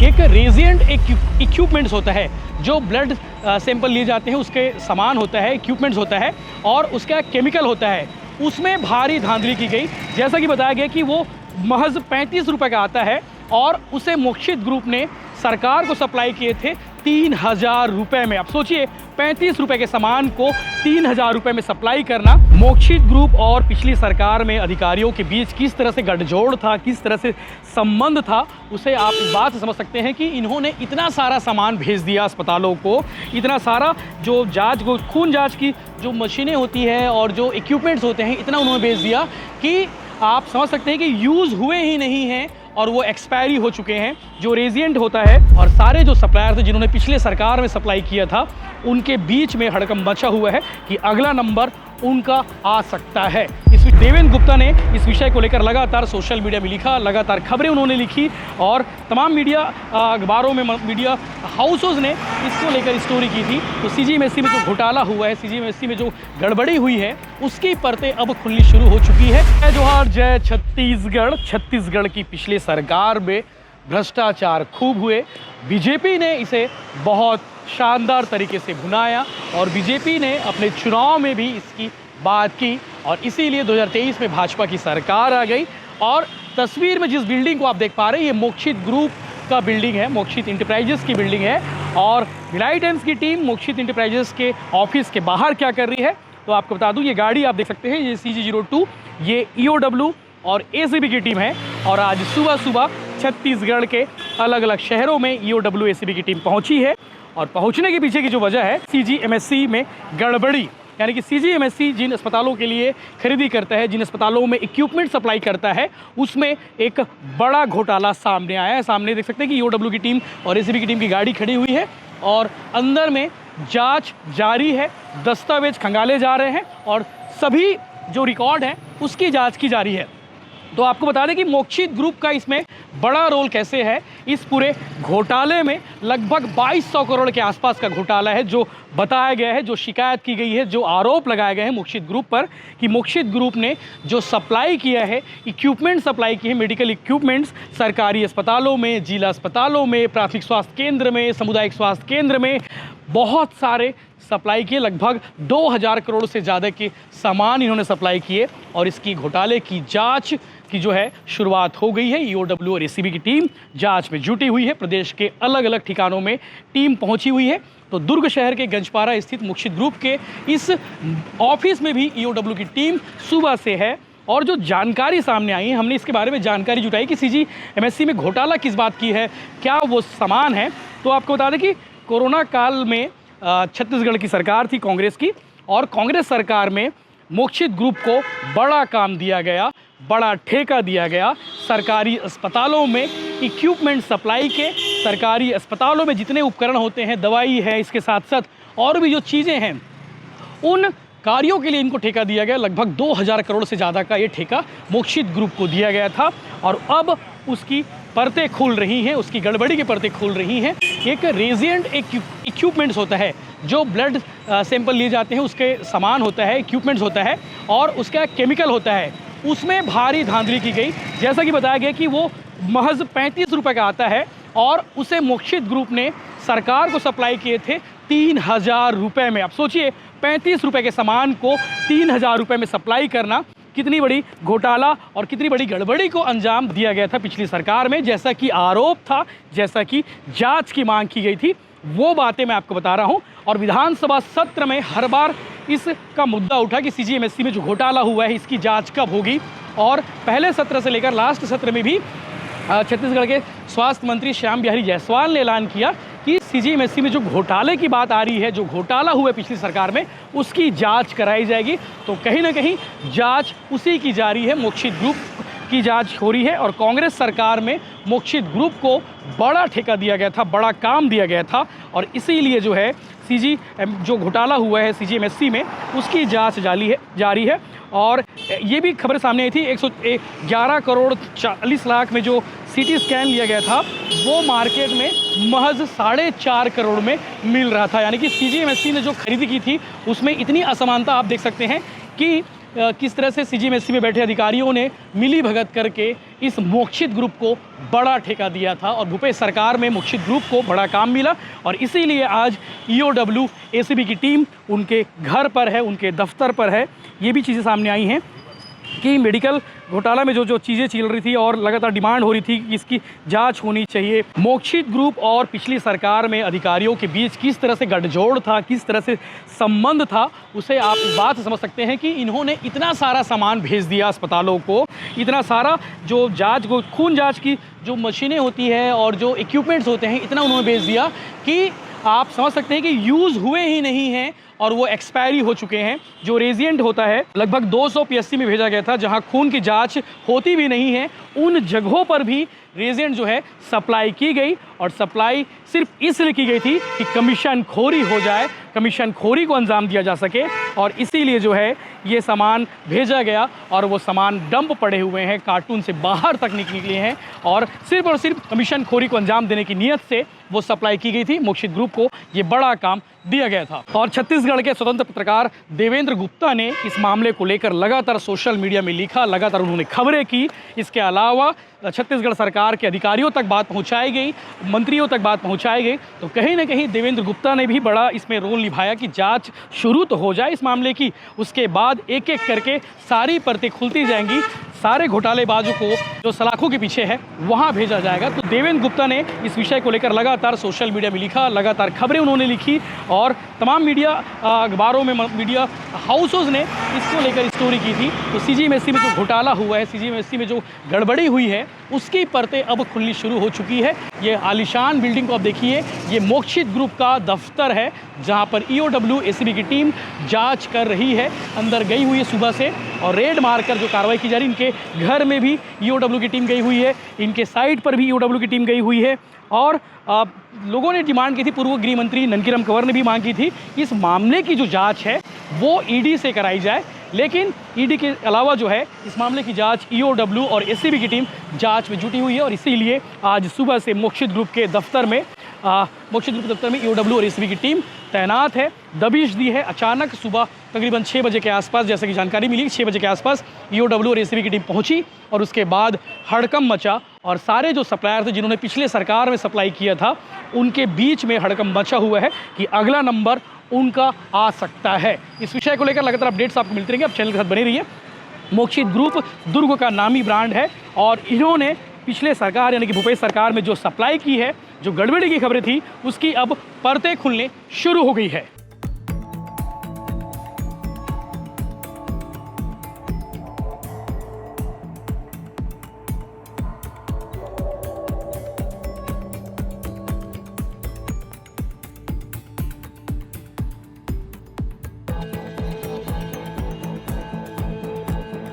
एक रेजिएंट इक्विपमेंट्स होता है, जो ब्लड सैंपल लिए जाते हैं उसके सामान होता है, इक्विपमेंट्स होता है और उसका केमिकल होता है। उसमें भारी धांधली की गई। जैसा कि बताया गया कि वो महज 35 रुपये का आता है और उसे मोक्षित ग्रुप ने सरकार को सप्लाई किए थे 3000 रुपये में। अब सोचिए 35 रुपये के सामान को 3000 रुपये में सप्लाई करना। मोक्षित ग्रुप और पिछली सरकार में अधिकारियों के बीच किस तरह से गठजोड़ था, किस तरह से संबंध था, उसे आप इस बात से समझ सकते हैं कि इन्होंने इतना सारा सामान भेज दिया अस्पतालों को, इतना सारा जो जांच को, खून जांच की जो मशीनें होती है और जो इक्विपमेंट्स होते हैं, इतना उन्होंने भेज दिया कि आप समझ सकते हैं कि यूज़ हुए ही नहीं हैं और वो एक्सपायरी हो चुके हैं। जो रेजिएंट होता है और सारे जो सप्लायर थे जिन्होंने पिछले सरकार में सप्लाई किया था, उनके बीच में हड़कंप मचा हुआ है कि अगला नंबर उनका आ सकता है। देवेंद्र गुप्ता ने इस विषय को लेकर लगातार सोशल मीडिया में लिखा, लगातार खबरें उन्होंने लिखी और तमाम मीडिया अखबारों में, मीडिया हाउसेस ने इसको लेकर स्टोरी की थी। तो सीजीएमएससी में जो घोटाला हुआ है, सीजीएमएससी में जो गड़बड़ी हुई है, उसकी परतें अब खुलनी शुरू हो चुकी है। जय जोहार, जय छत्तीसगढ़। छत्तीसगढ़ की पिछली सरकार में भ्रष्टाचार खूब हुए। बीजेपी ने इसे बहुत शानदार तरीके से भुनाया और बीजेपी ने अपने चुनाव में भी इसकी बात की और इसीलिए 2023 में भाजपा की सरकार आ गई। और तस्वीर में जिस बिल्डिंग को आप देख पा रहे हैं, ये मोक्षित ग्रुप का बिल्डिंग है, मोक्षित इंटरप्राइजेस की बिल्डिंग है। और भिलाई टाइम्स की टीम मोक्षित इंटरप्राइजेस के ऑफिस के बाहर क्या कर रही है, तो आपको बता दूं, ये गाड़ी आप देख सकते हैं, ये CG02, ये EOW और ACB की टीम है। और आज सुबह सुबह छत्तीसगढ़ के अलग अलग शहरों में EOW ACB की टीम पहुंची है। और पहुंचने के पीछे की जो वजह है, CGMSC में गड़बड़ी, यानी कि CGMSC जिन अस्पतालों के लिए खरीदी करता है, जिन अस्पतालों में इक्विपमेंट सप्लाई करता है, उसमें एक बड़ा घोटाला सामने आया है। सामने देख सकते हैं कि EOW की टीम और ACB की टीम की गाड़ी खड़ी हुई है और अंदर में जांच जारी है, दस्तावेज खंगाले जा रहे हैं और सभी जो रिकॉर्ड हैं उसकी जांच की जा रही है। तो आपको बता दें कि मोक्षित ग्रुप का इसमें बड़ा रोल कैसे है। इस पूरे घोटाले में लगभग 2200 करोड़ के आसपास का घोटाला है, जो बताया गया है, जो शिकायत की गई है, जो आरोप लगाए गए हैं मोक्षित ग्रुप पर कि मोक्षित ग्रुप ने जो सप्लाई किया है, इक्विपमेंट सप्लाई किए हैं, मेडिकल इक्विपमेंट्स सरकारी अस्पतालों में, जिला अस्पतालों में, प्राथमिक स्वास्थ्य केंद्र में, सामुदायिक स्वास्थ्य केंद्र में बहुत सारे सप्लाई किए। लगभग 2000 करोड़ से ज़्यादा के सामान इन्होंने सप्लाई किए और इसकी घोटाले की जांच की जो है शुरुआत हो गई है। EOW और ACB की टीम जांच में जुटी हुई है। प्रदेश के अलग अलग ठिकानों में टीम पहुंची हुई है। तो दुर्ग शहर के गंजपारा स्थित मोक्षित ग्रुप के इस ऑफिस में भी EOW की टीम सुबह से है। और जो जानकारी सामने आई है, हमने इसके बारे में जानकारी जुटाई कि CGMSC में घोटाला किस बात की है, क्या वो सामान है। तो आपको बता दें कि कोरोना काल में छत्तीसगढ़ की सरकार थी कांग्रेस की, और कांग्रेस सरकार में मोक्षित ग्रुप को बड़ा काम दिया गया, बड़ा ठेका दिया गया सरकारी अस्पतालों में इक्विपमेंट सप्लाई के। सरकारी अस्पतालों में जितने उपकरण होते हैं, दवाई है, इसके साथ साथ और भी जो चीज़ें हैं, उन कार्यों के लिए इनको ठेका दिया गया। लगभग 2000 करोड़ से ज़्यादा का ये ठेका मोक्षित ग्रुप को दिया गया था और अब उसकी परतें खुल रही हैं, उसकी गड़बड़ी की परतें खुल रही हैं। एक रेजिएंट इक्विपमेंट्स होता है, जो ब्लड सैंपल लिए जाते हैं उसके सामान होता है, इक्विपमेंट्स होता है और उसका केमिकल होता है, उसमें भारी धांधली की गई। जैसा कि बताया गया कि वो महज 35 रुपये का आता है और उसे मोक्षित ग्रुप ने सरकार को सप्लाई किए थे 3000 रुपये में। अब सोचिए 35 रुपये के सामान को 3000 रुपये में सप्लाई करना, कितनी बड़ी घोटाला और कितनी बड़ी गड़बड़ी को अंजाम दिया गया था पिछली सरकार में। जैसा कि आरोप था, जैसा कि जांच की मांग की गई थी, वो बातें मैं आपको बता रहा हूं। और विधानसभा सत्र में हर बार इसका मुद्दा उठा कि CGMSC में जो घोटाला हुआ है, इसकी जांच कब होगी। और पहले सत्र से लेकर लास्ट सत्र में भी छत्तीसगढ़ के स्वास्थ्य मंत्री श्याम बिहारी जायसवाल ने ऐलान किया कि CGMSC में जो घोटाले की बात आ रही है, जो घोटाला हुआ पिछली सरकार में, उसकी जांच कराई जाएगी। तो कहीं ना कहीं जांच उसी की जारी है, मोक्षित ग्रुप की जांच हो रही है। और कांग्रेस सरकार में मोक्षित ग्रुप को बड़ा ठेका दिया गया था, बड़ा काम दिया गया था और इसीलिए जो है जो घोटाला हुआ है CGMSC में, उसकी जांच जारी है। और ये भी खबर सामने आई थी, 111 करोड़ 40 लाख में जो CT स्कैन लिया गया था, वो मार्केट में महज 4.5 करोड़ में मिल रहा था। यानी कि CGMSC ने जो खरीदी की थी, उसमें इतनी असमानता आप देख सकते हैं कि किस तरह से सीजीएमएससी में बैठे अधिकारियों ने मिली भगत करके इस मोक्षित ग्रुप को बड़ा ठेका दिया था और भूपेश सरकार में मोक्षित ग्रुप को बड़ा काम मिला और इसीलिए आज ईओडब्ल्यू एसीबी की टीम उनके घर पर है, उनके दफ्तर पर है। ये भी चीज़ें सामने आई हैं कि मेडिकल घोटाला में जो चीज़ें चल रही थी और लगातार डिमांड हो रही थी कि इसकी जांच होनी चाहिए। मोक्षित ग्रुप और पिछली सरकार में अधिकारियों के बीच किस तरह से गठजोड़ था, किस तरह से संबंध था, उसे आप इस बात से समझ सकते हैं कि इन्होंने इतना सारा सामान भेज दिया अस्पतालों को, इतना सारा जो जांच को खून जांच की जो मशीनें होती है और जो इक्विपमेंट्स होते हैं, इतना उन्होंने भेज दिया कि आप समझ सकते हैं कि यूज़ हुए ही नहीं हैं और वो एक्सपायरी हो चुके हैं। जो रेजिएंट होता है लगभग 200 पीएससी में भेजा गया था जहां खून की जांच होती भी नहीं है, उन जगहों पर भी रेजिएंट जो है सप्लाई की गई और सप्लाई सिर्फ इसलिए की गई थी कि कमीशन खोरी हो जाए, कमीशन खोरी को अंजाम दिया जा सके और इसीलिए जो है ये सामान भेजा गया और वो सामान डंप पड़े हुए हैं, कार्टून से बाहर तक निकले हैं और सिर्फ कमीशन खोरी को अंजाम देने की नीयत से वो सप्लाई की गई थी। मोक्षित ग्रुप को ये बड़ा काम दिया गया था और छत्तीसगढ़ के स्वतंत्र पत्रकार देवेंद्र गुप्ता ने इस मामले को लेकर लगातार सोशल मीडिया में लिखा, लगातार उन्होंने खबरें की। इसके अलावा छत्तीसगढ़ सरकार के अधिकारियों तक बात पहुंचाई गई, मंत्रियों तक बात पहुंचाई गई, तो कहीं ना कहीं देवेंद्र गुप्ता ने भी बड़ा इसमें रोल निभाया कि जांच शुरू तो हो जाए इस मामले की, उसके बाद एक एक करके सारी परतें खुलती जाएंगी, सारे घोटालेबाजों को जो सलाखों के पीछे है वहां भेजा जाएगा। तो देवेंद्र गुप्ता ने इस विषय को लेकर लगातार सोशल मीडिया में लिखा, लगातार खबरें उन्होंने लिखी और तमाम मीडिया अखबारों में, मीडिया हाउसेस ने इसको लेकर स्टोरी की थी। तो सीजीएमएससी में जो घोटाला हुआ है, सीजीएमएससी में जो गड़बड़ी हुई है, उसकी परतें अब खुलनी शुरू हो चुकी है। ये आलीशान बिल्डिंग को आप देखिए, ये मोक्षित ग्रुप का दफ्तर है जहाँ पर ईओडब्ल्यू एसीबी की टीम जाँच कर रही है, अंदर गई हुई है सुबह से और रेड मारकर जो कार्रवाई की जा रही है। इनके घर में भी ईओडब्ल्यू की टीम गई हुई है, इनके साइट पर भी ईओडब्ल्यू की टीम गई हुई है और लोगों ने डिमांड की थी, पूर्व गृह मंत्री ननकीराम कंवर ने भी मांग की थी, इस मामले की जो जांच है वो ईडी से कराई जाए। लेकिन ईडी के अलावा जो है इस मामले की जांच ईओडब्ल्यू और एसीबी की टीम जांच में जुटी हुई है और इसीलिए आज सुबह से मोक्षित ग्रुप के दफ्तर में ईओडब्ल्यू और एसीबी की टीम तैनात है। दबिश दी है अचानक सुबह तकरीबन 6 बजे के आसपास, जैसे कि जानकारी मिली 6 बजे के आसपास ईओडब्ल्यू और एसीबी की टीम पहुंची और उसके बाद हड़कंप मचा और सारे जो सप्लायर थे जिन्होंने पिछले सरकार में सप्लाई किया था उनके बीच में हड़कंप मचा हुआ है कि अगला नंबर उनका आ सकता है। इस विषय को लेकर लगातार अपडेट्स आपको मिलते रहेंगे, आप चैनल के साथ बने रहिए। मोक्षित ग्रुप दुर्ग का नामी ब्रांड है और इन्होंने पिछले सरकार यानी कि भूपेश सरकार में जो सप्लाई की है, जो गड़बड़ी की खबरें थी, उसकी अब परतें खुलने शुरू हो गई है।